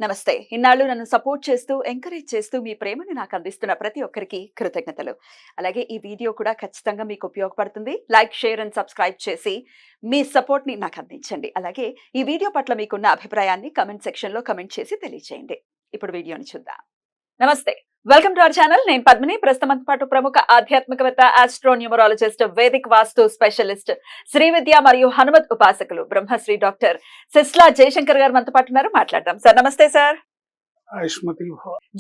నమస్తే. ఇన్నాళ్ళు నన్ను సపోర్ట్ చేస్తూ, ఎంకరేజ్ చేస్తూ మీ ప్రేమని నాకు అందిస్తున్న ప్రతి ఒక్కరికి కృతజ్ఞతలు. అలాగే ఈ వీడియో కూడా ఖచ్చితంగా మీకు ఉపయోగపడుతుంది. లైక్, షేర్ అండ్ సబ్స్క్రైబ్ చేసి మీ సపోర్ట్‌ని నాకు అందించండి. అలాగే ఈ వీడియో పట్ల మీకున్న అభిప్రాయాన్ని కామెంట్ సెక్షన్‌లో కామెంట్ చేసి తెలియజేయండి. ఇప్పుడు వీడియోని చూద్దాం. నమస్తే. Welcome to our channel. నేను పద్మిని. ప్రస్తుతం పాటు ప్రముఖ ఆధ్యాత్మికవేత్త, ఆస్ట్రో న్యూమరాలజిస్ట్, వేదిక్ వాస్తు స్పెషలిస్ట్, శ్రీ విద్య మరియు హనుమత్ ఉపాసకులు బ్రహ్మశ్రీ డాక్టర్ సిస్లా జయశంకర్ గారు మనతో పాటు ఉన్నారు. మాట్లాడదాం. సార్ నమస్తే సార్.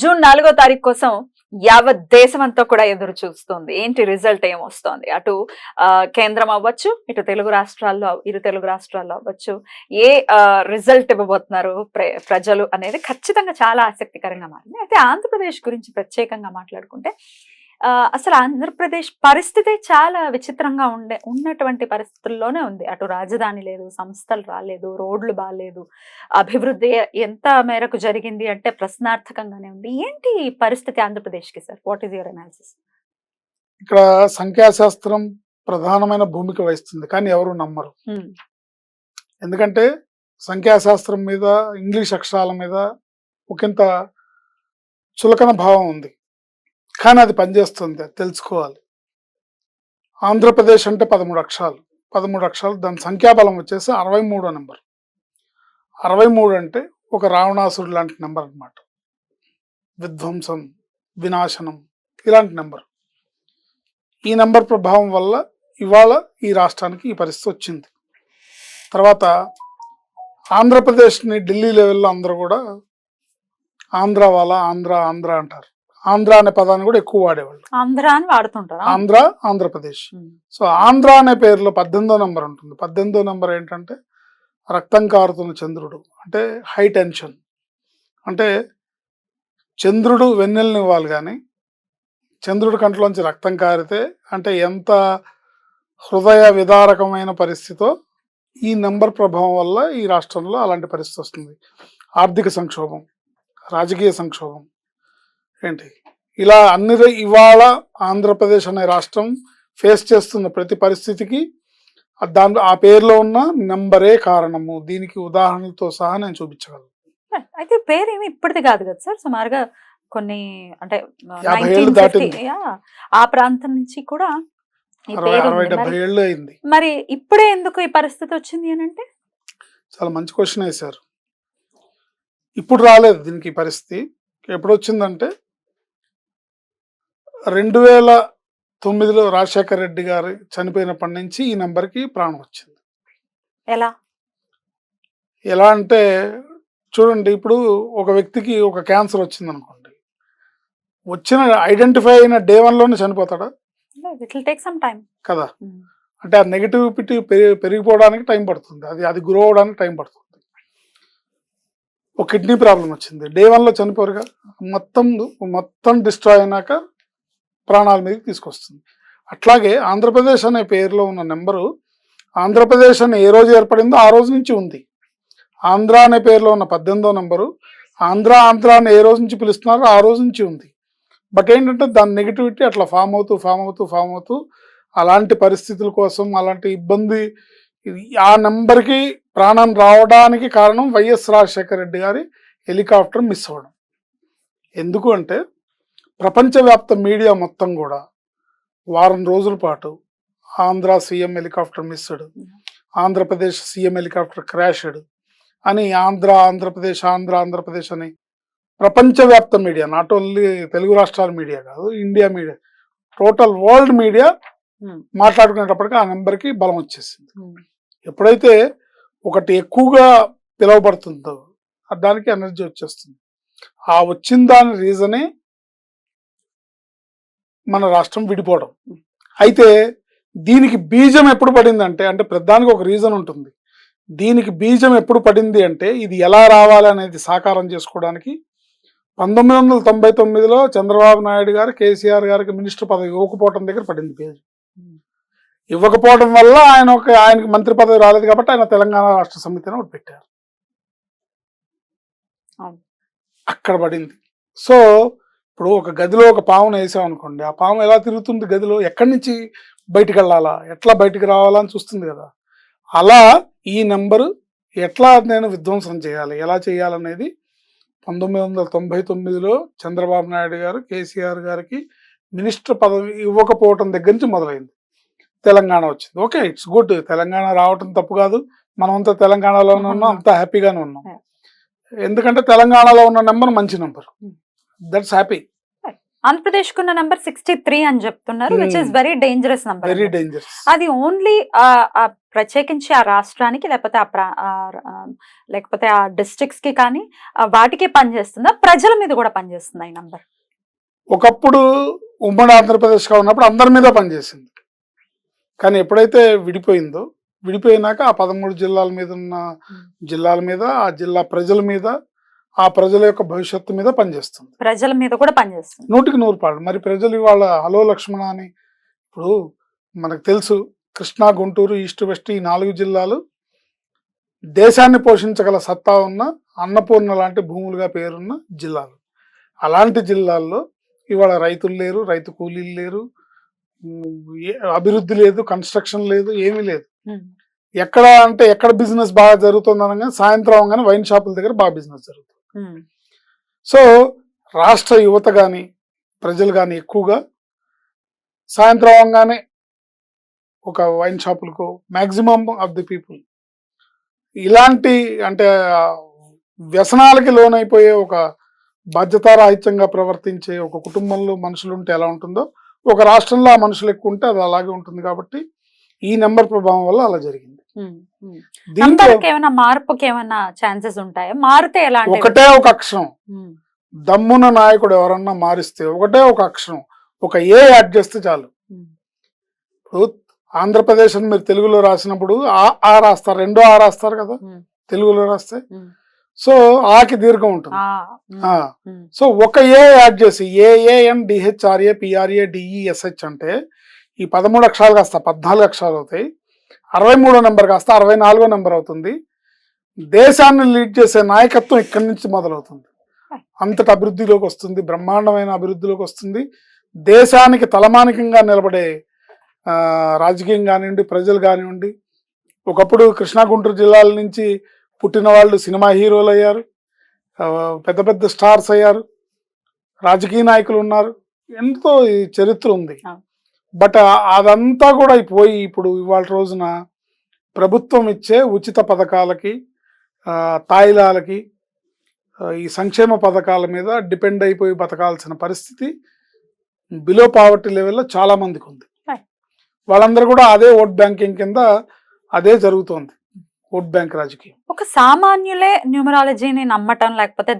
జూన్ 4వ తారీఖు కోసం యావత్ దేశం అంతా కూడా ఎదురు చూస్తుంది. ఏంటి రిజల్ట్ ఏమొస్తోంది? అటు కేంద్రం అవ్వచ్చు, ఇటు ఇరు తెలుగు రాష్ట్రాల్లో అవ్వచ్చు. ఏ రిజల్ట్ ఇవ్వబోతున్నారు ప్రజలు అనేది ఖచ్చితంగా చాలా ఆసక్తికరంగా మారింది. అయితే ఆంధ్రప్రదేశ్ గురించి ప్రత్యేకంగా మాట్లాడుకుంటే అసలు ఆంధ్రప్రదేశ్ పరిస్థితి చాలా విచిత్రంగా ఉన్నటువంటి పరిస్థితుల్లోనే ఉంది. అటు రాజధాని లేదు, సంస్థలు రాలేదు, రోడ్లు బాగాలేదు, అభివృద్ధి ఎంత మేరకు జరిగింది అంటే ప్రశ్నార్థకంగానే ఉంది. ఏంటి పరిస్థితి ఆంధ్రప్రదేశ్కి sir? What is your analysis? ఇక్కడ సంఖ్యాశాస్త్రం ప్రధానమైన భూమిక వహిస్తుంది, కానీ ఎవరు నమ్మరు. ఎందుకంటే సంఖ్యాశాస్త్రం మీద, ఇంగ్లీష్ అక్షరాల మీద ఒకంత చులకన భావం ఉంది, కానీ అది పనిచేస్తుంది, అది తెలుసుకోవాలి. ఆంధ్రప్రదేశ్ అంటే 13 అక్షరాలు, దాని సంఖ్యాబలం వచ్చేసి 63 నెంబర్. 63 అంటే ఒక రావణాసురుడు లాంటి నెంబర్ అన్నమాట. విధ్వంసం, వినాశనం ఇలాంటి నెంబర్. ఈ నెంబర్ ప్రభావం వల్ల ఇవాళ ఈ రాష్ట్రానికి ఈ పరిస్థితి వచ్చింది. తర్వాత ఆంధ్రప్రదేశ్ని ఢిల్లీ లెవెల్లో అందరూ కూడా ఆంధ్ర వాళ్ళ ఆంధ్ర అంటారు. ఆంధ్ర అనే పదాన్ని కూడా ఎక్కువ వాడేవాళ్ళు. ఆంధ్ర అని వాడుతుంటారు. ఆంధ్రప్రదేశ్. సో ఆంధ్ర అనే పేరులో 18వ నెంబర్ ఉంటుంది. 18వ నెంబర్ ఏంటంటే రక్తం కారుతున్న చంద్రుడు, అంటే హై టెన్షన్. అంటే చంద్రుడు వెన్నెల్ని ఇవ్వాలి, కానీ చంద్రుడి కంట్లోంచి రక్తం కారితే అంటే ఎంత హృదయ విదారకమైన పరిస్థితో ఈ నెంబర్ ప్రభావం వల్ల ఈ రాష్ట్రంలో అలాంటి పరిస్థితి వస్తుంది. ఆర్థిక సంక్షోభం, రాజకీయ సంక్షోభం, ఏంటి ఇలా అన్ని ఇవాళ ఆంధ్రప్రదేశ్ అనే రాష్ట్రం ఫేస్ చేస్తున్న ప్రతి పరిస్థితికి ఆ పేరులో ఉన్న నెంబరే కారణము. దీనికి ఉదాహరణలతో సహా నేను చూపించగలను. అయితే పేరు ఏమి ఇప్పటిది కాదు కదా సార్, సుమారుగా కొన్ని అంటే 50 ఏళ్ళు దాటింది. ఆ ప్రాంతం నుంచి కూడా 60-70 ఏళ్ళు అయింది. మరి ఇప్పుడే ఎందుకు ఈ పరిస్థితి వచ్చింది అని అంటే? చాలా మంచి క్వశ్చన్ వేశారు. ఇప్పుడు రాలేదు దీనికి పరిస్థితి. ఎప్పుడు వచ్చిందంటే 2009లో రాజశేఖర్ రెడ్డి గారు చనిపోయినప్పటి నుంచి ఈ నెంబర్కి ప్రాణం వచ్చింది. ఎలా అంటే చూడండి, ఇప్పుడు ఒక వ్యక్తికి ఒక క్యాన్సర్ వచ్చింది అనుకోండి, ఐడెంటిఫై అయిన డే 1లోనే చనిపోతాడా? కదా. అంటే ఆ నెగిటివిటీ పెరిగిపోవడానికి టైం పడుతుంది, అది గ్రో అవడానికి టైం పడుతుంది. ఒక కిడ్నీ ప్రాబ్లం వచ్చింది, డే 1లో చనిపోరుగా. మొత్తం డిస్ట్రాయ్ అయినాక ప్రాణాల మీదకి తీసుకొస్తుంది. అట్లాగే ఆంధ్రప్రదేశ్ అనే పేరులో ఉన్న నెంబరు ఆంధ్రప్రదేశ్ అని ఏ రోజు ఏర్పడిందో ఆ రోజు నుంచి ఉంది. ఆంధ్ర అనే పేరులో ఉన్న 18వ నెంబరు ఆంధ్ర అని ఏ రోజు నుంచి పిలుస్తున్నారో ఆ రోజు నుంచి ఉంది. బట్ ఏంటంటే దాని నెగిటివిటీ అట్లా ఫామ్ అవుతూ అలాంటి పరిస్థితుల కోసం, అలాంటి ఇబ్బంది, ఆ నెంబర్కి ప్రాణం రావడానికి కారణం వైఎస్ రాజశేఖర రెడ్డి గారి హెలికాప్టర్ మిస్ అవ్వడం. ఎందుకు అంటే ప్రపంచవ్యాప్త మీడియా మొత్తం కూడా వారం రోజుల పాటు Andhra CM helicopter missed, Andhra Pradesh CM helicopter crashed అని ఆంధ్రప్రదేశ్ అని ప్రపంచవ్యాప్త మీడియా, నాట్ ఓన్లీ తెలుగు రాష్ట్రాల మీడియా కాదు, India media, total world media మాట్లాడుకునేటప్పటికీ ఆ నెంబర్కి బలం వచ్చేసింది. ఎప్పుడైతే ఒకటి ఎక్కువగా పిలువబడుతుందో దానికి ఎనర్జీ వచ్చేస్తుంది. ఆ వచ్చిన దాని రీజనే మన రాష్ట్రం విడిపోవడం. అయితే దీనికి బీజం ఎప్పుడు పడిందంటే, అంటే ప్రధానికి ఒక రీజన్ ఉంటుంది. దీనికి బీజం ఎప్పుడు పడింది అంటే, ఇది ఎలా రావాలి అనేది సాకారం చేసుకోవడానికి 1999లో చంద్రబాబు నాయుడు గారు కేసీఆర్ గారికి మినిస్టర్ పదవి ఇవ్వకపోవడం దగ్గర పడింది బీజం. ఇవ్వకపోవడం వల్ల ఆయనకి మంత్రి పదవి రాలేదు కాబట్టి ఆయన తెలంగాణ రాష్ట్ర సమితిని ఒకటి పెట్టారు, అక్కడ పడింది. సో ఇప్పుడు ఒక గదిలో ఒక పామును వేసాం అనుకోండి, ఆ పాము ఎలా తిరుగుతుంది గదిలో, ఎక్కడి నుంచి బయటికి వెళ్ళాలా, ఎట్లా బయటికి రావాలా అని చూస్తుంది కదా. అలా ఈ నెంబరు ఎట్లా నేను విధ్వంసం చేయాలి, ఎలా చేయాలనేది 1999లో చంద్రబాబు నాయుడు గారు కేసీఆర్ గారికి మినిస్టర్ పదవి ఇవ్వకపోవటం దగ్గర నుంచి మొదలైంది. తెలంగాణ వచ్చింది. Okay, it's good. తెలంగాణ రావటం తప్పు కాదు. మనమంతా తెలంగాణలోనే ఉన్నాం, అంతా హ్యాపీగానే ఉన్నాం. ఎందుకంటే తెలంగాణలో ఉన్న నెంబర్ మంచి నెంబర్, దట్స్ హ్యాపీ. ఆంధ్రప్రదేశ్ కున్న నంబర్ 63 అని చెప్తున్నారు, which is very dangerous number. Very dangerous. అది ఓన్లీ ప్రత్యేకించి ఆ రాష్ట్రానికి లేకపోతే ఆ డిస్ట్రిక్ట్స్ కి కానీ వాటికే పనిచేస్తుందా, ప్రజల మీద కూడా పనిచేస్తుందా ఈ నంబర్? ఒకప్పుడు ఉమ్మడి ఆంధ్రప్రదేశ్గా ఉన్నప్పుడు అందరి మీద పనిచేసింది. కానీ ఎప్పుడైతే విడిపోయినాక ఆ 13 జిల్లాల మీద ఉన్న జిల్లాల మీద, ఆ జిల్లా ప్రజల మీద, ఆ ప్రజల యొక్క భవిష్యత్తు మీద పనిచేస్తుంది. ప్రజల మీద కూడా పనిచేస్తుంది 100% మరి ప్రజలు ఇవాళ హలో లక్ష్మణ అని, ఇప్పుడు మనకు తెలుసు కృష్ణా, గుంటూరు, ఈస్ట్ వెస్ట్ ఈ 4 జిల్లాలు దేశాన్ని పోషించగల సత్తా ఉన్న అన్నపూర్ణ లాంటి భూములుగా పేరున్న జిల్లాలు. అలాంటి జిల్లాల్లో ఇవాళ రైతులు లేరు, రైతు కూలీలు లేరు, అభివృద్ధి లేదు, కన్స్ట్రక్షన్ లేదు, ఏమీ లేదు. ఎక్కడ బిజినెస్ బాగా జరుగుతుంది అనగా సాయంత్రం అవగానే వైన్ షాపుల దగ్గర బాగా బిజినెస్ జరుగుతుంది. సో రాష్ట్ర యువత కానీ ప్రజలు కానీ ఎక్కువగా సాయంత్రం అవగానే ఒక వైన్ షాపులకు మ్యాక్సిమం ఆఫ్ ది పీపుల్ ఇలాంటి అంటే వ్యసనాలకి లోనైపోయే ఒక బాధ్యతారాహిత్యంగా ప్రవర్తించే ఒక కుటుంబంలో మనుషులు ఉంటే ఎలా ఉంటుందో ఒక రాష్ట్రంలో ఆ మనుషులు ఎక్కువ ఉంటే అది అలాగే ఉంటుంది. కాబట్టి ఈ నెంబర్ ప్రభావం వల్ల అలా జరిగింది. ఏమైనా మార్పుకి ఏమైనా ఛాన్సెస్ ఉంటాయా? మారితే ఎలా? ఒకటే ఒక అక్షరం, దమ్మున నాయకుడు ఎవరన్నా మారిస్తే ఒకటే ఒక అక్షరం, ఒక ఏ యాడ్ చేస్తే చాలు. ఇప్పుడు ఆంధ్రప్రదేశ్ అని మీరు తెలుగులో రాసినప్పుడు ఆ రాస్తారు, రెండో ఆ రాస్తారు కదా తెలుగులో రాస్తే. సో ఆకి దీర్ఘం ఉంటుంది. సో ఒక ఏ యాడ్ చేసి AANDHRAPRADESH అంటే ఈ 13 అక్షరాలు కాస్త 14 అక్షరాలు అవుతాయి. 63వ నెంబర్ కాస్త 64వ నెంబర్ అవుతుంది. దేశాన్ని లీడ్ చేసే నాయకత్వం ఇక్కడి నుంచి మొదలవుతుంది. అంతటి అభివృద్ధిలోకి వస్తుంది, బ్రహ్మాండమైన అభివృద్ధిలోకి వస్తుంది. దేశానికి తలమానికంగా నిలబడే రాజకీయం కానివ్వండి, ప్రజలు కానివ్వండి. ఒకప్పుడు కృష్ణా, గుంటూరు జిల్లాల నుంచి పుట్టిన వాళ్ళు సినిమా హీరోలు అయ్యారు, పెద్ద పెద్ద స్టార్స్ అయ్యారు, రాజకీయ నాయకులు ఉన్నారు, ఎంతో చరిత్ర ఉంది. బట్ అదంతా కూడా పోయి ఇప్పుడు ఇవాళ రోజున ప్రభుత్వం ఇచ్చే ఉచిత పథకాలకి, తాయిలాలకి, ఈ సంక్షేమ పథకాల మీద డిపెండ్ అయిపోయి బతకాల్సిన పరిస్థితి బిలో పావర్టీ లెవెల్లో చాలా మందికి ఉంది. వాళ్ళందరూ కూడా అదే ఓట్ బ్యాంకింగ్ కింద అదే జరుగుతోంది, ఓట్ బ్యాంక్ రాజకీయం. ఒక సామాన్యులే న్యూమరాలజీని నమ్మటం లేకపోతే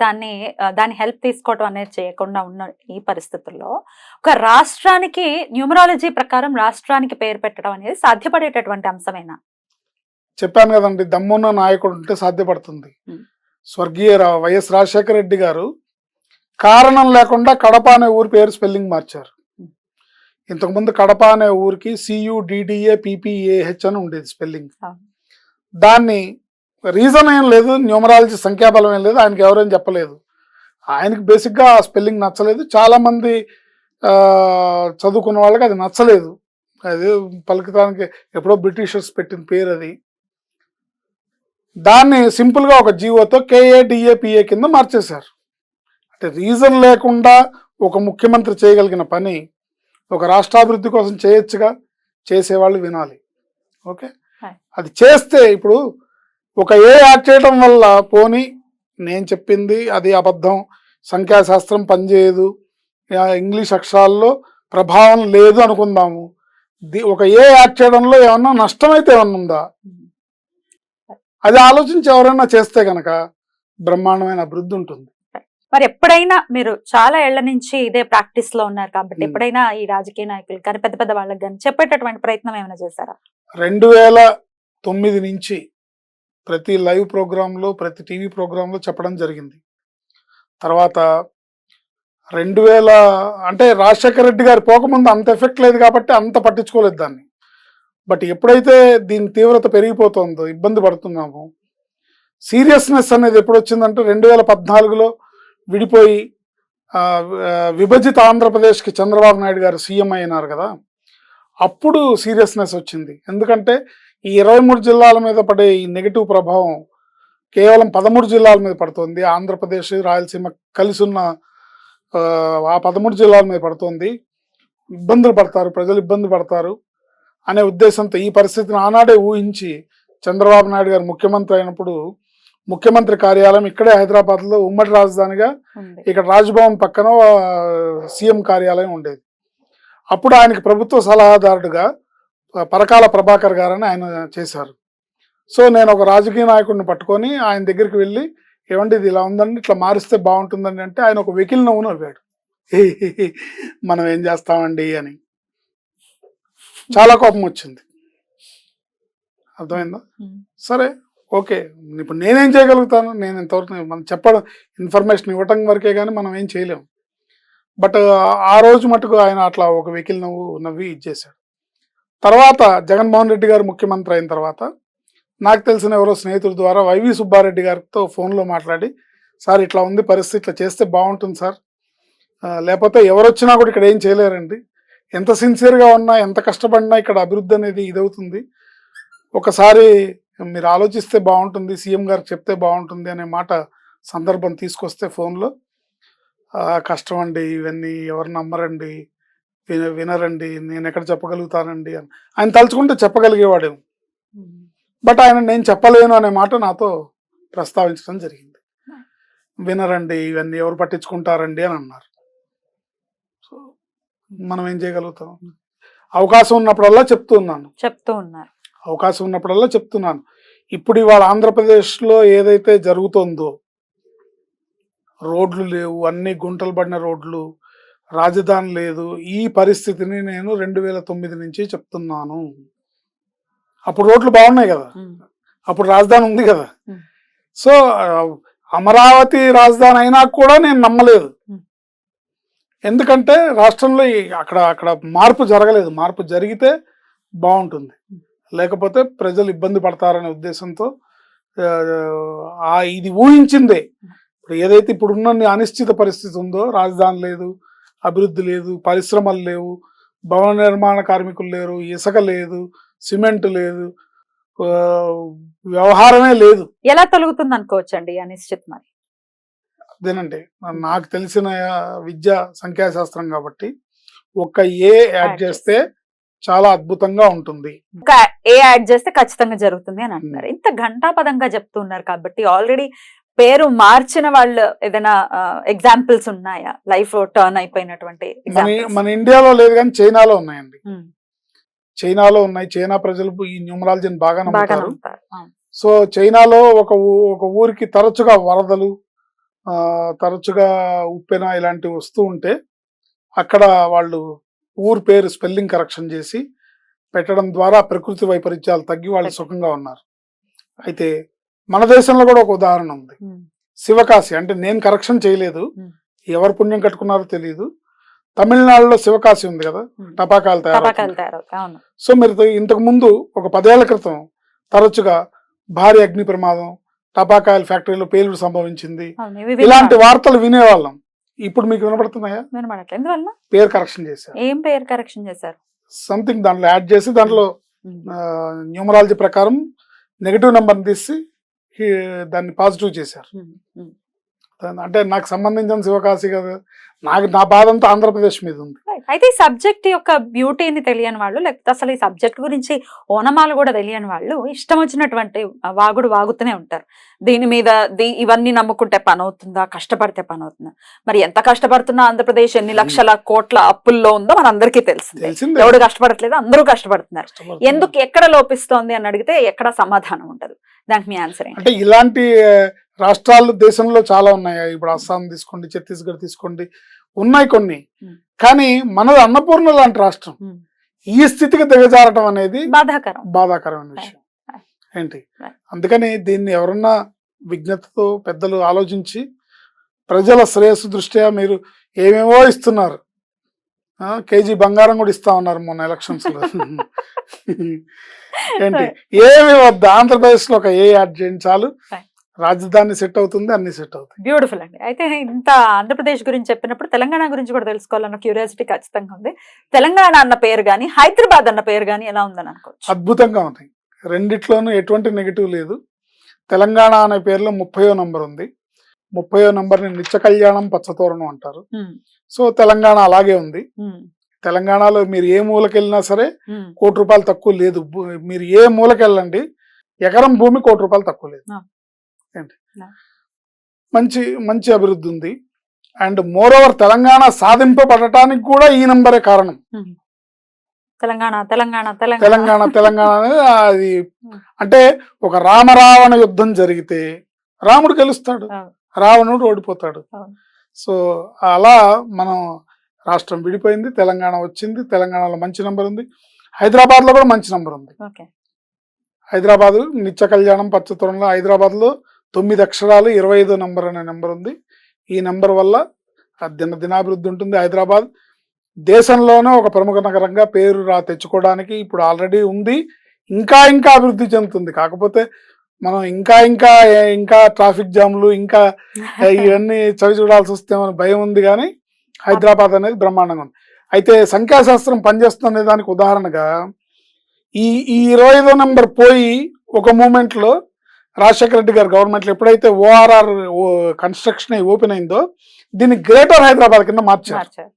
దాని హెల్ప్ తీసుకోవటం అనేది చేయకుండా ఉన్న ఈ పరిస్థితుల్లో ఒక రాష్ట్రానికి న్యూమరాలజీ ప్రకారం రాష్ట్రానికి పేరు పెట్టడం అనేది సాధ్యపడేటటువంటి అంశమేనా? చెప్పాను కదండి, దమ్మున్న నాయకుడు ఉంటే సాధ్యపడుతుంది. స్వర్గీయ వైఎస్ రాజశేఖర రెడ్డి గారు కారణం లేకుండా కడప అనే ఊరి పేరు స్పెల్లింగ్ మార్చారు. ఇంతకుముందు కడప అనే ఊరికి CUDDAPPAH అని ఉండేది స్పెల్లింగ్. దాన్ని రీజన్ ఏం లేదు, న్యూమరాలజీ సంఖ్యాబలం ఏం లేదు, ఆయనకి ఎవరేం చెప్పలేదు. ఆయనకి బేసిక్గా ఆ స్పెల్లింగ్ నచ్చలేదు. చాలామంది చదువుకున్న వాళ్ళకి అది నచ్చలేదు. అది పలుకుతానికి ఎప్పుడో బ్రిటిషర్స్ పెట్టిన పేరు అది. దాన్ని సింపుల్గా ఒక జీవోతో KADAPA కింద మార్చేశారు. అంటే రీజన్ లేకుండా ఒక ముఖ్యమంత్రి చేయగలిగిన పని ఒక రాష్ట్రాభివృద్ధి కోసం చేయొచ్చుగా, చేసేవాళ్ళు వినాలి. ఓకే, అది చేస్తే ఇప్పుడు ఒక ఏ యాడ్ చేయడం వల్ల పోనీ నేను చెప్పింది అది అబద్ధం, సంఖ్యాశాస్త్రం పనిచేయదు, ఇంగ్లీష్ అక్షరాల్లో ప్రభావం లేదు అనుకుందాము. ఒక ఏ యాడ్ చేయడంలో ఏమన్నా నష్టమైతే ఏమన్నా ఉందా? అది ఆలోచించి ఎవరైనా చేస్తే గనక బ్రహ్మాండమైన అభివృద్ధి ఉంటుంది. మరి ఎప్పుడైనా మీరు చాలా ఏళ్ల నుంచి ఇదే ప్రాక్టీస్ లో ఉన్నారు కాబట్టి ఎప్పుడైనా ఈ రాజకీయ నాయకులు కానీ పెద్ద పెద్ద వాళ్ళకి కానీ చెప్పేటటువంటి ప్రయత్నం ఏమైనా చేశారా? 2009 నుంచి ప్రతి లైవ్ ప్రోగ్రాంలో, ప్రతి టీవీ ప్రోగ్రాంలో చెప్పడం జరిగింది. తర్వాత 2000 అంటే రాజశేఖర రెడ్డి గారు పోకముందు అంత ఎఫెక్ట్ లేదు కాబట్టి అంత పట్టించుకోలేదు దాన్ని. బట్ ఎప్పుడైతే దీని తీవ్రత పెరిగిపోతుందో, ఇబ్బంది పడుతున్నామో, సీరియస్నెస్ అనేది ఎప్పుడు వచ్చిందంటే 2014లో విడిపోయి విభజిత ఆంధ్రప్రదేశ్కి చంద్రబాబు నాయుడు గారు సీఎం అయినారు కదా, అప్పుడు సీరియస్నెస్ వచ్చింది. ఎందుకంటే ఈ 23 జిల్లాల మీద పడే ఈ నెగిటివ్ ప్రభావం కేవలం 13 జిల్లాల మీద పడుతుంది. ఆంధ్రప్రదేశ్, రాయలసీమ కలిసి ఉన్న ఆ 13 జిల్లాల మీద పడుతుంది. ఇబ్బందులు పడతారు, ప్రజలు ఇబ్బంది పడతారు అనే ఉద్దేశంతో ఈ పరిస్థితిని ఆనాడే ఊహించి చంద్రబాబు నాయుడు గారు ముఖ్యమంత్రి అయినప్పుడు ముఖ్యమంత్రి కార్యాలయం ఇక్కడే హైదరాబాద్లో ఉమ్మడి రాజధానిగా ఉంది. ఇక్కడ రాజ్భవన్ పక్కన సీఎం కార్యాలయం ఉండేది. అప్పుడు ఆయనకి ప్రభుత్వ సలహాదారుడుగా పరకాల ప్రభాకర్ గారని ఆయన చేశారు. సో నేను ఒక రాజకీయ నాయకుడిని పట్టుకొని ఆయన దగ్గరికి వెళ్ళి, ఏమంటే ఇది ఇలా ఉందండి, ఇట్లా మారిస్తే బాగుంటుందండి అంటే ఆయన ఒక వెకిల్ నవ్వు నవ్వాడు. మనం ఏం చేస్తామండి అని. చాలా కోపం వచ్చింది. అర్థమైందా? సరే, ఓకే, ఇప్పుడు నేనేం చేయగలుగుతాను? నేను ఇంతవరకు మనం చెప్పడం, ఇన్ఫర్మేషన్ ఇవ్వటం వరకే కానీ మనం ఏం చేయలేము. బట్ ఆ రోజు మటుకు ఆయన అట్లా ఒక వెకిల్ నవ్వి ఇచ్చేసాడు. తర్వాత జగన్మోహన్ రెడ్డి గారు ముఖ్యమంత్రి అయిన తర్వాత నాకు తెలిసిన ఎవరో స్నేహితుల ద్వారా వైవి సుబ్బారెడ్డి గారితో ఫోన్లో మాట్లాడి, సార్ ఇట్లా ఉంది పరిస్థితి, ఇట్లా చేస్తే బాగుంటుంది సార్, లేకపోతే ఎవరు వచ్చినా కూడా ఇక్కడ ఏం చేయలేరండి, ఎంత సిన్సియర్గా ఉన్నా ఎంత కష్టపడినా ఇక్కడ అభివృద్ధి అనేది ఇదవుతుంది, ఒకసారి మీరు ఆలోచిస్తే బాగుంటుంది, సీఎం గారికి చెప్తే బాగుంటుంది అనే మాట సందర్భం తీసుకొస్తే ఫోన్లో, కష్టం అండి, ఇవన్నీ ఎవరు నమ్మరండి, వినరండి, నేను ఎక్కడ చెప్పగలుగుతానండి అని ఆయన తలుచుకుంటే చెప్పగలిగేవాడు. బట్ ఆయన నేను చెప్పలేను అనే మాట నాతో ప్రస్తావించడం జరిగింది. వినరండి, ఇవన్నీ ఎవరు పట్టించుకుంటారండి అని అన్నారు. సో మనం ఏం చేయగలుగుతాం? అవకాశం ఉన్నప్పుడల్లా చెప్తూ ఉన్నారు. అవకాశం ఉన్నప్పుడల్లా చెప్తున్నాను. ఇప్పుడు ఇవాళ ఆంధ్రప్రదేశ్లో ఏదైతే జరుగుతుందో, రోడ్లు లేవు, అన్ని గుంటలు పడిన రోడ్లు, రాజధాని లేదు, ఈ పరిస్థితిని నేను 2009 నుంచి చెప్తున్నాను. అప్పుడు రోడ్లు బాగున్నాయి కదా, అప్పుడు రాజధాని ఉంది కదా. సో అమరావతి రాజధాని అయినా కూడా నేను నమ్మలేదు. ఎందుకంటే రాష్ట్రంలో అక్కడ మార్పు జరగలేదు. మార్పు జరిగితే బాగుంటుంది, లేకపోతే ప్రజలు ఇబ్బంది పడతారనే ఉద్దేశంతో ఇది ఊహించిందే. ఇప్పుడు ఏదైతే ఇప్పుడున్న అనిశ్చిత పరిస్థితి ఉందో, రాజధాని లేదు, అభివృద్ధి లేదు, పరిశ్రమలు లేవు, భవన నిర్మాణ కార్మికులు లేరు, ఇసుక లేదు, సిమెంట్ లేదు, వ్యవహారమే లేదు. ఎలా తొలుగుతుంది అనుకోవచ్చండి అనిశ్చిత? మరి అదేనండి, నాకు తెలిసిన విద్యా సంఖ్యాశాస్త్రం కాబట్టి ఒక్క ఏ యాడ్ చేస్తే చాలా అద్భుతంగా ఉంటుంది. ఏ యాడ్ చేస్తే ఖచ్చితంగా జరుగుతుంది అని అంటున్నారు. ఇంత ఘంటాపదంగా చెప్తున్నారు కాబట్టి ఆల్రెడీ పేరు మార్చిన వాళ్ళు ఏదైనా ఎగ్జాంపుల్స్ ఉన్నాయా? లైఫ్ టర్న్ అయిపోయినటువంటి మన ఇండియాలో లేదు కానీ చైనాలో ఉన్నాయండి. చైనాలో ఉన్నాయి. చైనా ప్రజలు ఈ న్యూమరాలజీని బాగా నమ్ముతారు. సో చైనాలో ఒక ఊరికి తరచుగా వరదలు, తరచుగా ఉప్పెన ఇలాంటివి వస్తూ ఉంటే అక్కడ వాళ్ళు ఊరు పేరు స్పెల్లింగ్ కరెక్షన్ చేసి పెట్టడం ద్వారా ప్రకృతి వైపరీత్యాలు తగ్గి వాళ్ళు సుఖంగా ఉన్నారు. అయితే మన దేశంలో కూడా ఒక ఉదాహరణ ఉంది. శివకాశి, అంటే నేను కరెక్షన్ చేయలేదు, ఎవరు పుణ్యం కట్టుకున్నారో తెలియదు. తమిళనాడులో శివకాశి ఉంది కదా, టపాకాయలు తయారు. సో మీరు ఇంతకు ముందు ఒక 10 ఏళ్ల క్రితం తరచుగా భారీ అగ్ని ప్రమాదం, టపాకాయల ఫ్యాక్టరీలో పేలుడు సంభవించింది, ఇలాంటి వార్తలు వినేవాళ్ళం. ఇప్పుడు మీకు వినపడుతున్నాయా? పేరు కరెక్షన్ చేశారు. ఏం పేరు కరెక్షన్ చేశారు? సంథింగ్ దాంట్లో యాడ్ చేసి దాంట్లో న్యూమరాలజీ ప్రకారం నెగటివ్ నెంబర్ తీసి దాన్ని పాజిటివ్ చేశారు. అంటే నాకు సంబంధించిన శివకాశి కదా, నా బాధ అంతా ఆంధ్రప్రదేశ్ మీద ఉంది. అయితే ఈ సబ్జెక్ట్ యొక్క బ్యూటీని తెలియని వాళ్ళు, లేకపోతే అసలు ఈ సబ్జెక్ట్ గురించి ఓనమాలు కూడా తెలియని వాళ్ళు ఇష్టం వచ్చినటువంటి వాగుడు వాగుతూనే ఉంటారు. దీని మీద ఇవన్నీ నమ్ముకుంటే పని అవుతుందా, కష్టపడితే పని అవుతుందా? మరి ఎంత కష్టపడుతున్నా ఆంధ్రప్రదేశ్ ఎన్ని లక్షల కోట్ల అప్పుల్లో ఉందో మన అందరికీ తెలిసిందే. ఎవడు కష్టపడట్లేదు, అందరూ కష్టపడుతున్నారు. ఎందుకు, ఎక్కడ లోపిస్తోంది అని అడిగితే ఎక్కడ సమాధానం ఉండదు. దానికి మీ ఆన్సర్ ఏంటి? అంటే ఇలాంటి రాష్ట్రాలు దేశంలో చాలా ఉన్నాయి. ఇప్పుడు అస్సాం తీసుకోండి, ఛత్తీస్గఢ్ తీసుకోండి, ఉన్నాయి కొన్ని. కానీ మనది అన్నపూర్ణ లాంటి రాష్ట్రం ఈ స్థితికి దిగజారటం అనేది బాధాకరమైన విషయం ఏంటి. అందుకని దీన్ని ఎవరన్నా విజ్ఞతతో పెద్దలు ఆలోచించి, ప్రజల శ్రేయస్సు దృష్ట్యా మీరు ఏమేమో ఇస్తున్నారు, కేజీ బంగారం కూడా ఇస్తా ఉన్నారు మొన్న ఎలక్షన్స్ లో. ఏంటి ఏమి వద్దు, ఆంధ్రప్రదేశ్ లో ఒక ఏ యాడ్ చేయండి చాలు, రాజధాని సెట్ అవుతుంది, అన్ని సెట్ అవుతాయి. బ్యూటిఫుల్ అండి. అయితే ఇంత ఆంధ్రప్రదేశ్ గురించి చెప్పినప్పుడు తెలంగాణ గురించి కూడా తెలుసుకోవాలన్న క్యూరియాసిటీ ఖచ్చితంగా ఉంది. తెలంగాణ అన్న పేరు గానీ, హైదరాబాద్ అన్న పేరు గానీ ఎలా ఉందని అనుకోవచ్చు? అద్భుతంగా ఉన్నాయి. రెండిట్లోనూ ఎటువంటి నెగిటివ్ లేదు. తెలంగాణ అనే పేరులో 30వ నంబర్ ఉంది. 30వ నంబర్ని నిత్య కళ్యాణం పచ్చతోరణం అంటారు. సో తెలంగాణ అలాగే ఉంది. తెలంగాణలో మీరు ఏ మూలకెళ్ళినా సరే ₹1 తక్కువ లేదు. మీరు ఏ మూలకెళ్ళండి, ఎకరం భూమి ₹1 తక్కువ లేదు. ఏంటి మంచి మంచి అభివృద్ధి ఉంది. అండ్ మోర్ ఓవర్ తెలంగాణ సాధింపబడటానికి కూడా ఈ నంబరే కారణం. తెలంగాణ తెలంగాణ తెలంగాణ తెలంగాణ తెలంగాణ అనేది అది అంటే ఒక రామరావణ యుద్ధం జరిగితే రాముడు గెలుస్తాడు, రావణుడు ఓడిపోతాడు. సో అలా మనం రాష్ట్రం విడిపోయింది, తెలంగాణ వచ్చింది. తెలంగాణలో మంచి నంబర్ ఉంది. హైదరాబాద్లో కూడా మంచి నంబర్ ఉంది. హైదరాబాద్ నిత్య కళ్యాణం పచ్చతోరణంలో హైదరాబాద్లో 9 అక్షరాలు 25వ నంబర్ అనే నెంబర్ ఉంది. ఈ నెంబర్ వల్ల దినాభివృద్ధి ఉంటుంది. హైదరాబాద్ దేశంలోనే ఒక ప్రముఖ నగరంగా పేరు తెచ్చుకోవడానికి ఇప్పుడు ఆల్రెడీ ఉంది. ఇంకా ఇంకా అభివృద్ధి చెందుతుంది. కాకపోతే మనం ఇంకా ట్రాఫిక్ జామ్లు ఇంకా ఇవన్నీ చవి చూడాల్సి వస్తేమని భయం ఉంది. కానీ హైదరాబాద్ అనేది బ్రహ్మాండంగా ఉంది. అయితే సంఖ్యాశాస్త్రం పనిచేస్తున్న దానికి ఉదాహరణగా ఈ 25వ నెంబర్ పోయి ఒక మూమెంట్లో రాజశేఖర రెడ్డి గారు గవర్నమెంట్లో ఎప్పుడైతే ఓఆర్ఆర్ కన్స్ట్రక్షన్ ఓపెన్ అయిందో దీన్ని గ్రేటర్ హైదరాబాద్ కింద మార్చారు.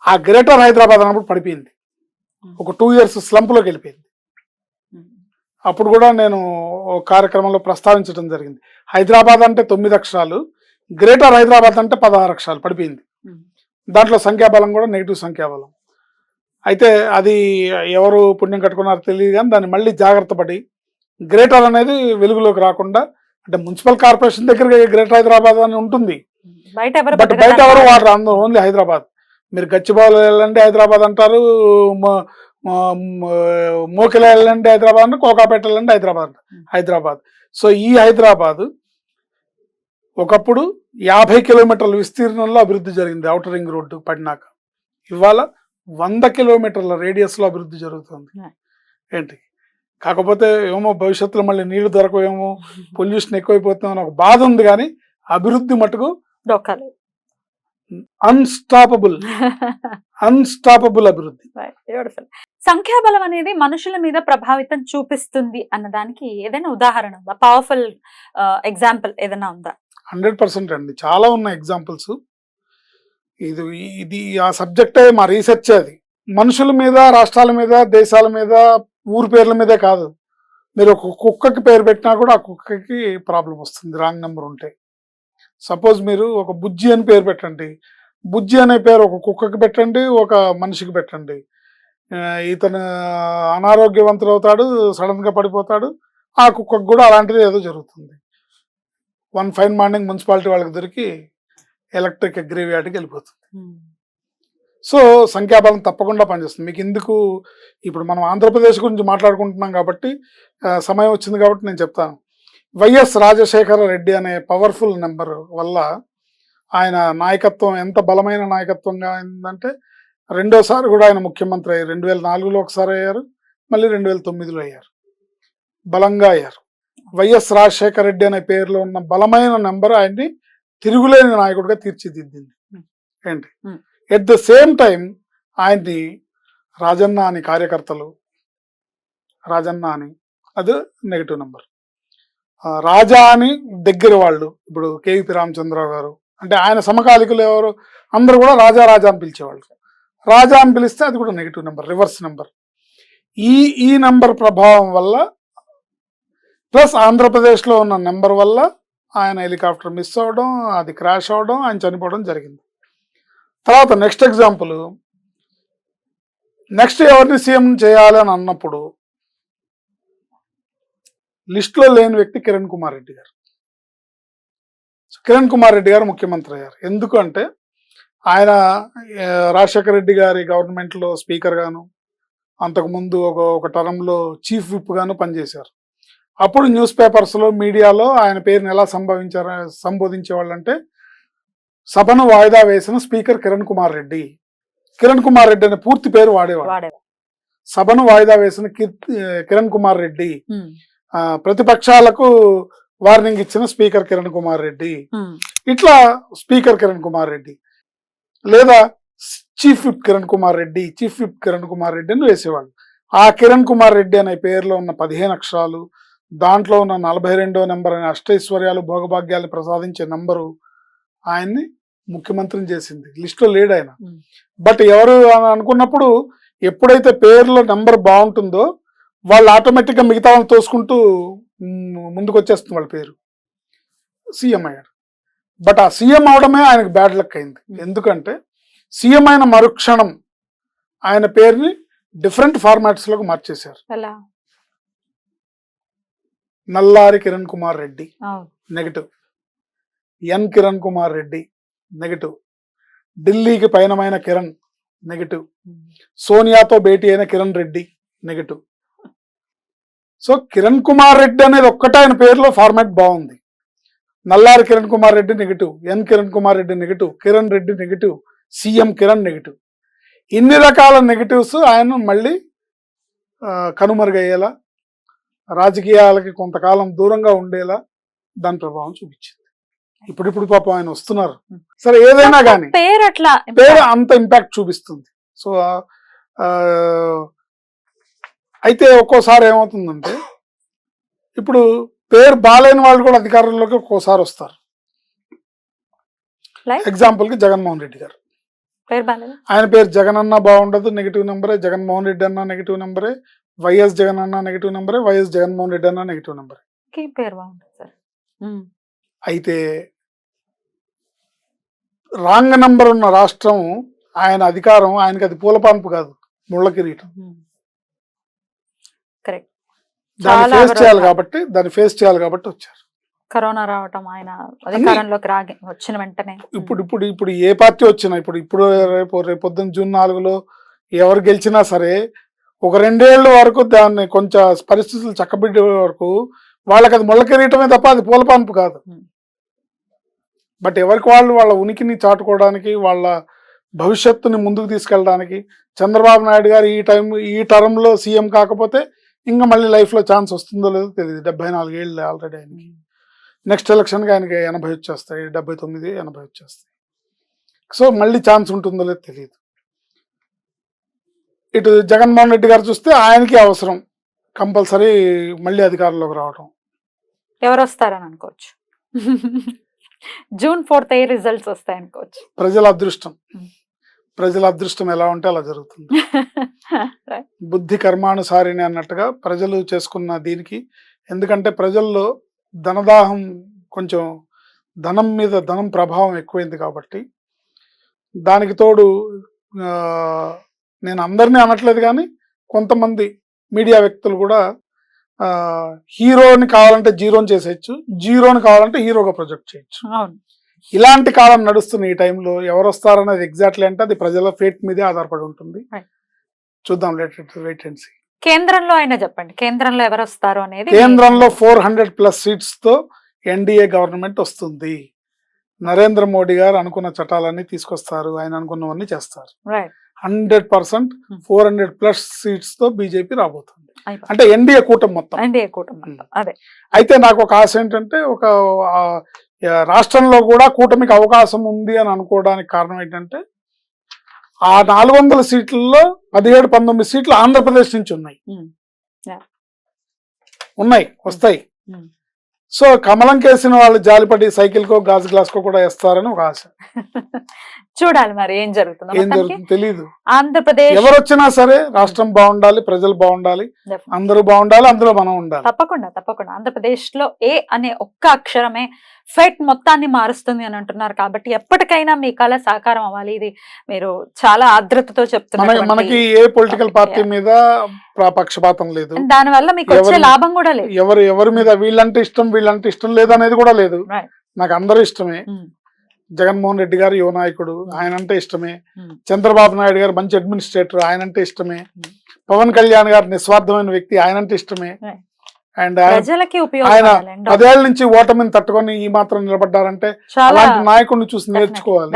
ఆ గ్రేటర్ హైదరాబాద్ అన్నప్పుడు పడిపోయింది. ఒక 2 years స్లంప్లోకి వెళ్ళిపోయింది. అప్పుడు కూడా నేను కార్యక్రమంలో ప్రస్తావించడం జరిగింది. హైదరాబాద్ అంటే 9 అక్షరాలు, గ్రేటర్ హైదరాబాద్ అంటే 16 అక్షరాలు పడిపోయింది. దాంట్లో సంఖ్యాబలం కూడా నెగిటివ్ సంఖ్యాబలం. అయితే అది ఎవరు పుణ్యం కట్టుకున్నారో తెలియదు, కానీ దాన్ని మళ్ళీ జాగ్రత్త పడి గ్రేటర్ అనేది వెలుగులోకి రాకుండా, అంటే మున్సిపల్ కార్పొరేషన్ దగ్గర గ్రేటర్ హైదరాబాద్ అని ఉంటుంది, బట్ బయట ఎవరు వాడరు, అందరూ ఓన్లీ హైదరాబాద్. మీరు గచ్చిబౌలి వెళ్ళండి హైదరాబాద్ అంటారు, మోకిల వెళ్ళండి హైదరాబాద్ అంటారు, కోకాపేట వెళ్ళండి హైదరాబాద్. సో ఈ హైదరాబాద్ ఒకప్పుడు 50 కిలోమీటర్ల విస్తీర్ణంలో అభివృద్ధి జరిగింది ఔటర్ రింగ్ రోడ్డు పడినాక. ఇవాళ 100 కిలోమీటర్ల రేడియస్లో అభివృద్ధి జరుగుతుంది. ఏంటి కాకపోతే ఏమో భవిష్యత్తులో మళ్ళీ నీళ్లు దొరకవేమో, పొల్యూషన్ ఎక్కువైపోతుందని ఒక బాధ ఉంది. కానీ అభివృద్ధి మటుకు అన్స్టాపబుల్ అభివృద్ధి. సంఖ్యాబలం అనేది మనుషుల మీద ప్రభావితం చూపిస్తుంది అన్నదానికి ఏదైనా ఉదాహరణ ఉందా? పవర్ఫుల్ ఎగ్జాంపుల్ ఏదైనా ఉందా? 100% అండి, చాలా ఉన్నాయి ఎగ్జాంపుల్స్. ఇది ఆ సబ్జెక్టే మా రీసెర్చ్. అది మనుషుల మీద, రాష్ట్రాల మీద, దేశాల మీద, ఊరి పేర్ల మీదే కాదు. మీరు ఒక కుక్కకి పేరు పెట్టినా కూడా ఆ కుక్కకి ప్రాబ్లం వస్తుంది రాంగ్ నెంబర్ ఉంటే. సపోజ్ మీరు ఒక బుజ్జి అని పేరు పెట్టండి, బుజ్జి అనే పేరు ఒక కుక్కకి పెట్టండి, ఒక మనిషికి పెట్టండి. ఇతను అనారోగ్యవంతులు అవుతాడు, సడన్గా పడిపోతాడు. ఆ కుక్కకు కూడా అలాంటిది ఏదో జరుగుతుంది. వన్ ఫైన్ మార్నింగ్ మున్సిపాలిటీ వాళ్ళకి దొరికి ఎలక్ట్రిక్ అగ్రివేట్కి వెళ్ళిపోతుంది. సో సంఖ్యాబలం తప్పకుండా పనిచేస్తుంది. మీకు ఎందుకు ఇప్పుడు మనం ఆంధ్రప్రదేశ్ గురించి మాట్లాడుకుంటున్నాం కాబట్టి సమయం వచ్చింది కాబట్టి నేను చెప్తాను. వైఎస్ రాజశేఖర రెడ్డి అనే పవర్ఫుల్ నెంబర్ వల్ల ఆయన నాయకత్వం ఎంత బలమైన నాయకత్వంగా అయిందంటే, రెండోసారి కూడా ఆయన ముఖ్యమంత్రి అయ్యారు. 2004లో ఒకసారి అయ్యారు, మళ్ళీ 2009లో అయ్యారు. బలంగా అయ్యారు. వైఎస్ రాజశేఖర రెడ్డి అనే పేరులో ఉన్న బలమైన నెంబర్ ఆయన్ని తిరుగులేని నాయకుడిగా తీర్చిదిద్దింది. ఏంటి ఎట్ ద సేమ్ టైం ఆయన్ని రాజన్న అని కార్యకర్తలు, రాజన్న అని అది నెగిటివ్ నెంబర్, రాజా అని దగ్గర వాళ్ళు, ఇప్పుడు కేవీపీ రామచంద్రరావు గారు అంటే ఆయన సమకాలికులు ఎవరు అందరూ కూడా రాజా రాజా అని పిలిచేవాళ్ళు. రాజా అని పిలిస్తే అది కూడా నెగిటివ్ నెంబర్, రివర్స్ నెంబర్. ఈ నెంబర్ ప్రభావం వల్ల ప్లస్ ఆంధ్రప్రదేశ్లో ఉన్న నెంబర్ వల్ల ఆయన హెలికాప్టర్ మిస్ అవ్వడం, అది క్రాష్ అవ్వడం, ఆయన చనిపోవడం జరిగింది. తర్వాత నెక్స్ట్ ఎగ్జాంపుల్, నెక్స్ట్ ఎవరిని సీఎం చేయాలి అని అన్నప్పుడు లిస్టులో లేని వ్యక్తి కిరణ్ కుమార్ రెడ్డి గారు. కిరణ్ కుమార్ రెడ్డి గారు ముఖ్యమంత్రి అయ్యారు. ఎందుకు అంటే ఆయన రాజశేఖర రెడ్డి గారి గవర్నమెంట్లో స్పీకర్ గాను, అంతకుముందు ఒక టర్మ్లో చీఫ్ విప్ గాను పనిచేశారు. అప్పుడు న్యూస్ పేపర్స్లో, మీడియాలో ఆయన పేరుని ఎలా సంబోధించేవాళ్ళు అంటే, సభను వాయిదా వేసిన స్పీకర్ కిరణ్ కుమార్ రెడ్డి. కిరణ్ కుమార్ రెడ్డి అనే పూర్తి పేరు వాడేవాడు. సభను వాయిదా వేసిన కిరణ్ కుమార్ రెడ్డి, ప్రతిపక్షాలకు వార్నింగ్ ఇచ్చిన స్పీకర్ కిరణ్ కుమార్ రెడ్డి, ఇట్లా స్పీకర్ కిరణ్ కుమార్ రెడ్డి లేదా chief whip Kiran Kumar Reddy, chief whip Kiran Kumar Reddy అని వేసేవాళ్ళు. ఆ కిరణ్ కుమార్ రెడ్డి అనే పేరులో ఉన్న 15 అక్షరాలు, దాంట్లో ఉన్న 42వ నెంబర్ అనే అష్టైశ్వర్యాలు భోగభాగ్యాలు ప్రసాదించే నంబరు ఆయన్ని ముఖ్యమంత్రిని చేసింది. లిస్టులో లేడు ఆయన. బట్ ఎవరు అని అనుకున్నప్పుడు ఎప్పుడైతే పేరులో నెంబర్ బాగుంటుందో వాళ్ళు ఆటోమేటిక్గా మిగతా వాళ్ళని తోసుకుంటూ ముందుకు వచ్చేస్తుంది వాళ్ళ పేరు. సీఎం అయ్యాడు. బట్ ఆ సీఎం అవడమే ఆయనకు బ్యాడ్ లక్ అయింది. ఎందుకంటే సీఎం అయిన మరుక్షణం ఆయన పేరుని డిఫరెంట్ ఫార్మాట్స్లోకి మార్చేశారు. ఎలా? నల్లారి కిరణ్ కుమార్ రెడ్డి అవును. Negative, N Kiran Kumar Reddy negative, ఢిల్లీకి పయనమైన కిరణ్ నెగటివ్, సోనియాతో భేటీ అయిన కిరణ్ రెడ్డి నెగటివ్. సో కిరణ్ కుమార్ రెడ్డి అనేది ఒక్కటే ఆయన పేరులో ఫార్మాట్ బాగుంది. Nallari Kiran Kumar Reddy negative, N Kiran Kumar Reddy negative, Kiran Reddy negative, CM Kiran negative. ఇన్ని రకాల నెగటివ్స్ ఆయన మళ్ళీ కనుమరుగయ్యేలా, రాజకీయాలకి కొంతకాలం దూరంగా ఉండేలా దాని ప్రభావం చూపించింది. ఇప్పుడు పాపం ఆయన వస్తున్నారు. సరే ఏదైనా కానీ పేరు అట్లా పేరు అంత ఇంపాక్ట్ చూపిస్తుంది. సో అయితే ఒక్కోసారి ఏమవుతుందంటే ఇప్పుడు పేరు బాలేని వాళ్ళు కూడా అధికారంలోకి ఒక్కోసారి వస్తారు. ఎగ్జాంపుల్ కి జగన్మోహన్ రెడ్డి గారు పేరు బాలేదు. ఆయన పేరు జగన్ అన్న బాగుండదు, నెగిటివ్ నెంబరే. జగన్మోహన్ రెడ్డి అన్న నెగిటివ్ నెంబరే. వైఎస్ జగన్ అన్న నెగిటివ్ నెంబరే. వైఎస్ జగన్మోహన్ రెడ్డి అన్న నెగిటివ్ నెంబరే. పేరు బాగుంటుంది సార్. అయితే రాంగ్ నెంబర్ ఉన్న రాష్ట్రం ఆయన అధికారం, ఆయనకి అది పూలపాన్పు కాదు, ముళ్ళ కిరీటం. కరెక్ట్. దాన్ని ఫేస్ చేయాలి కాబట్టి వచ్చారు. కరోనా రావటం, ఆయన అధికారంలోకి వచ్చిన వెంటనే ఇప్పుడు ఏ పార్టీ వచ్చినా ఇప్పుడు రేపొద్దున జూన్ 4లో ఎవరు గెలిచినా సరే ఒక 2 ఏళ్ళ వరకు దాన్ని కొంచెం పరిస్థితులు చక్కబెట్టే వరకు వాళ్ళకి అది ముళ్ళ కిరీటమే తప్ప అది పూలపాన్పు కాదు. బట్ ఎవరికి వాళ్ళు వాళ్ళ ఉనికిని చాటుకోవడానికి, వాళ్ళ భవిష్యత్తుని ముందుకు తీసుకెళ్ళడానికి చంద్రబాబు నాయుడు గారు ఈ టర్మ్లో సీఎం కాకపోతే ఇంకా మళ్ళీ లైఫ్లో ఛాన్స్ వస్తుందో లేదో తెలియదు. 74 ఏళ్ళు ఆల్రెడీ ఆయనకి. నెక్స్ట్ ఎలక్షన్కి ఆయనకి 80 వచ్చేస్తాయి, 79, 80 వచ్చేస్తాయి. సో మళ్ళీ ఛాన్స్ ఉంటుందో లేదో తెలియదు. ఇటు జగన్మోహన్ రెడ్డి గారు చూస్తే ఆయనకి అవసరం కంపల్సరీ మళ్ళీ అధికారంలోకి రావడం. ఎవరు వస్తారని అనుకోవచ్చు. June 4th రిజల్ట్స్ వస్తాయి అనుకోవచ్చు. ప్రజల అదృష్టం ఎలా ఉంటే అలా జరుగుతుంది. బుద్ధి కర్మానుసారిని అన్నట్టుగా ప్రజలు చేసుకున్న దీనికి. ఎందుకంటే ప్రజల్లో ధనదాహం, కొంచెం ధనం ప్రభావం ఎక్కువైంది కాబట్టి, దానికి తోడు నేను అందరినీ అనట్లేదు కానీ కొంతమంది మీడియా వ్యక్తులు కూడా హీరోని కావాలంటే జీరోని చేసేయచ్చు, జీరోని కావాలంటే హీరోగా ప్రొజెక్ట్ చేయొచ్చు. ఇలాంటి కాలం నడుస్తున్న ఈ టైంలో ఎవరు వస్తారనేది ఎగ్జాక్ట్లీ అంటే అది ప్రజల ఫేట్ మీదే ఆధారపడి ఉంటుంది. చూద్దాం, వెయిట్ అండ్ సీ. కేంద్రంలో అయినా చెప్పండి, కేంద్రంలో ఎవరు వస్తారు అనేది. కేంద్రంలో 400+ సీట్స్ తో ఎన్డీఏ గవర్నమెంట్ వస్తుంది. నరేంద్ర మోడీ గారు అనుకున్న చట్టాలన్నీ తీసుకొస్తారు, ఆయన అనుకున్నవన్నీ చేస్తారు. 100% 400+ సీట్స్ తో బీజేపీ రాబోతుంది. అంటే ఎన్డీఏ కూటమి మొత్తం. అదే. అయితే నాకు ఒక ఆశ ఏంటంటే, ఒక రాష్ట్రంలో కూడా కూటమికి అవకాశం ఉంది అని అనుకోవడానికి కారణం ఏంటంటే, ఆ 400 సీట్లలో 17-19 సీట్లు ఆంధ్రప్రదేశ్ నుంచి వస్తాయి. సో కమలం కేసిన వాళ్ళు జాలిపడి సైకిల్ కో గాజు గ్లాస్ కో కూడా వేస్తారని ఒక ఆశ. చూడాలి మరి ఏం జరుగుతుందో తెలీదు. ఆంధ్రప్రదేశ్ ఎవరు వచ్చినా సరే రాష్ట్రం బాగుండాలి, ప్రజలు బాగుండాలి, అందరూ బాగుండాలి, అందులో మనం ఉండాలి. తప్పకుండా ఆంధ్రప్రదేశ్ లో ఏ అనే ఒక్క అక్షరమే ఫైట్ మొత్తాన్ని మారుస్తుంది అని అంటున్నారు. కాబట్టి ఎప్పటికైనా మీ కళ సాకారం అవ్వాలి. ఇది మీరు చాలా ఆద్రతతో చెప్తున్నారు. మనకి ఏ పొలిటికల్ పార్టీ మీద పక్షపాతం లేదు, దాని వల్ల మీకు వచ్చే లాభం కూడా లేదు. ఎవరి మీద వీళ్ళంటే ఇష్టం లేదు అనేది కూడా లేదు. నాకు అందరూ ఇష్టమే. జగన్మోహన్ రెడ్డి గారు యువ నాయకుడు, ఆయనంటే ఇష్టమే. చంద్రబాబు నాయుడు గారు మంచి అడ్మినిస్ట్రేటర్, ఆయనంటే ఇష్టమే. పవన్ కళ్యాణ్ గారు నిస్వార్థమైన వ్యక్తి, ఆయనంటే ఇష్టమే. అండ్ ఆయన 10 ఏళ్ల నుంచి ఓటమిని తట్టుకొని ఈ మాత్రం నిలబడ్డారంటే అలాంటి నాయకుడిని చూసి నేర్చుకోవాలి.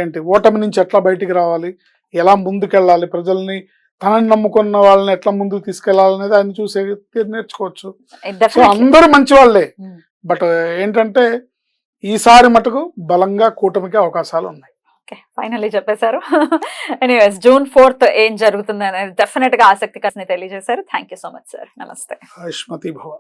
ఏంటి ఓటమి నుంచి ఎట్లా బయటికి రావాలి, ఎలా ముందుకెళ్ళాలి, ప్రజల్ని తనని నమ్ముకున్న వాళ్ళని ఎట్లా ముందుకు తీసుకెళ్లాలనేది ఆయన చూసే నేర్చుకోవచ్చు. సో అందరూ మంచి వాళ్ళే. బట్ ఏంటంటే ఈసారి మటుకు బలంగా కూటమికి అవకాశాలు ఉన్నాయి. ఫైనల్లీ చెప్పేశారు. ఎనీవేస్ June 4th ఏం జరుగుతుంది అనేది డెఫినెట్ గా ఆసక్తికరంగా తెలియజేశారు. Thank you so much sir. నమస్తే. ఆయుష్మతి భవ.